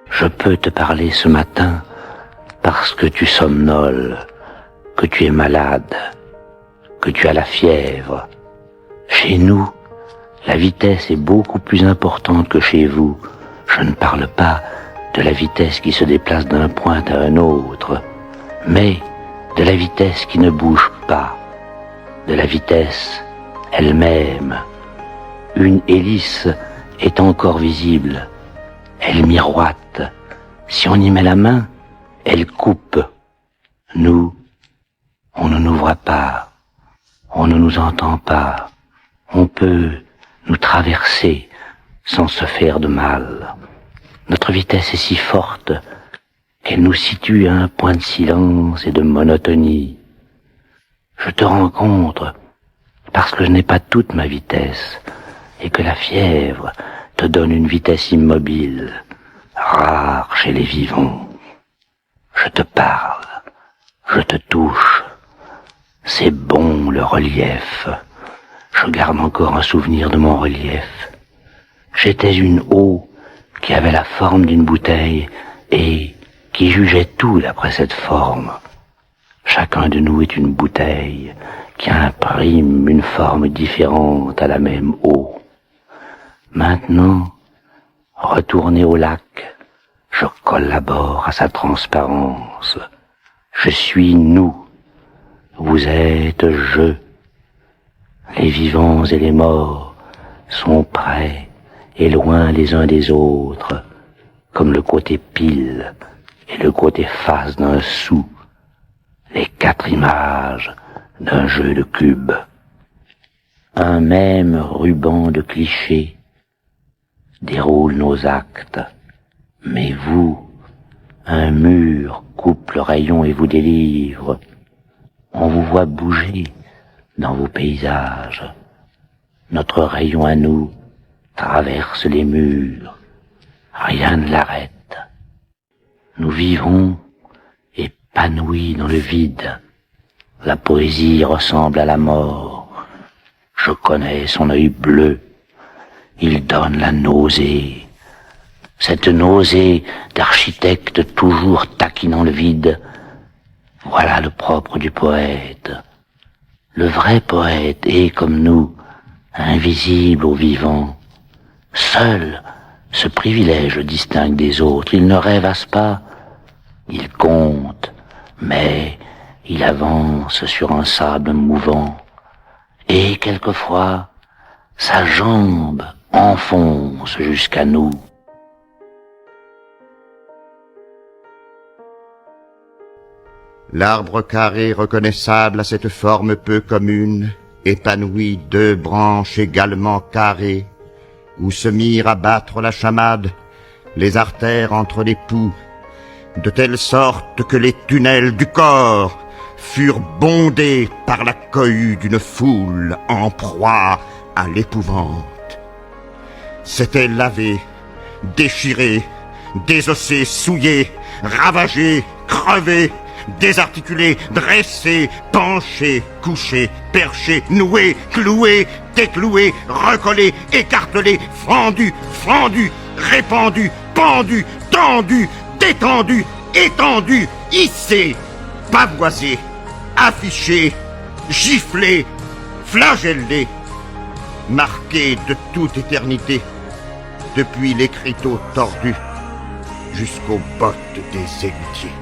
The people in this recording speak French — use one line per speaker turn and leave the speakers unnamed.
Je peux te parler ce matin parce que tu somnoles, que tu es malade, que tu as la fièvre. Chez nous, la vitesse est beaucoup plus importante que chez vous. Je ne parle pas de la vitesse qui se déplace d'un point à un autre, mais de la vitesse qui ne bouge pas, de la vitesse elle-même. Une hélice est encore visible, elle miroite. Si on y met la main, elle coupe. Nous, on ne nous voit pas, on ne nous entend pas, on peut nous traverser sans se faire de mal. Notre vitesse est si forte qu'elle nous situe à un point de silence et de monotonie. Je te rencontre parce que je n'ai pas toute ma vitesse et que la fièvre te donne une vitesse immobile, rare chez les vivants. Je te parle, je te touche. C'est bon le relief. Je garde encore un souvenir de mon relief. J'étais une eau qui avait la forme d'une bouteille et qui jugeait tout d'après cette forme. Chacun de nous est une bouteille qui imprime une forme différente à la même eau. Maintenant, retourné au lac, je collabore à sa transparence. Je suis nous, vous êtes je. Les vivants et les morts sont près et loin les uns des autres, comme le côté pile et le côté face d'un sou, les 4 images d'un jeu de cubes. Un même ruban de clichés déroule nos actes, mais vous, un mur coupe le rayon et vous délivre. On vous voit bouger dans vos paysages. Notre rayon à nous traverse les murs. Rien ne l'arrête. Nous vivons épanouis dans le vide. La poésie ressemble à la mort. Je connais son œil bleu. Il donne la nausée. Cette nausée d'architecte toujours taquinant le vide. Voilà le propre du poète. Le vrai poète est, comme nous, invisible aux vivants. Seul ce privilège le distingue des autres. Il ne rêvasse pas, il compte, mais il avance sur un sable mouvant. Et quelquefois, sa jambe enfonce jusqu'à nous.
L'arbre carré reconnaissable à cette forme peu commune épanouit 2 branches également carrées, où se mirent à battre la chamade, les artères entre les poux, de telle sorte que les tunnels du corps furent bondés par la cohue d'une foule en proie à l'épouvante. C'était lavé, déchiré, désossé, souillé, ravagé, crevé, désarticulé, dressé, penché, couché, perché, noué, cloué, décloué, recollé, écartelé, fendu, fendu, répandu, pendu, tendu, détendu, étendu, hissé, pavoisé, affiché, giflé, flagellé, marqué de toute éternité, depuis l'écriteau tordu jusqu'aux bottes des égoutiers.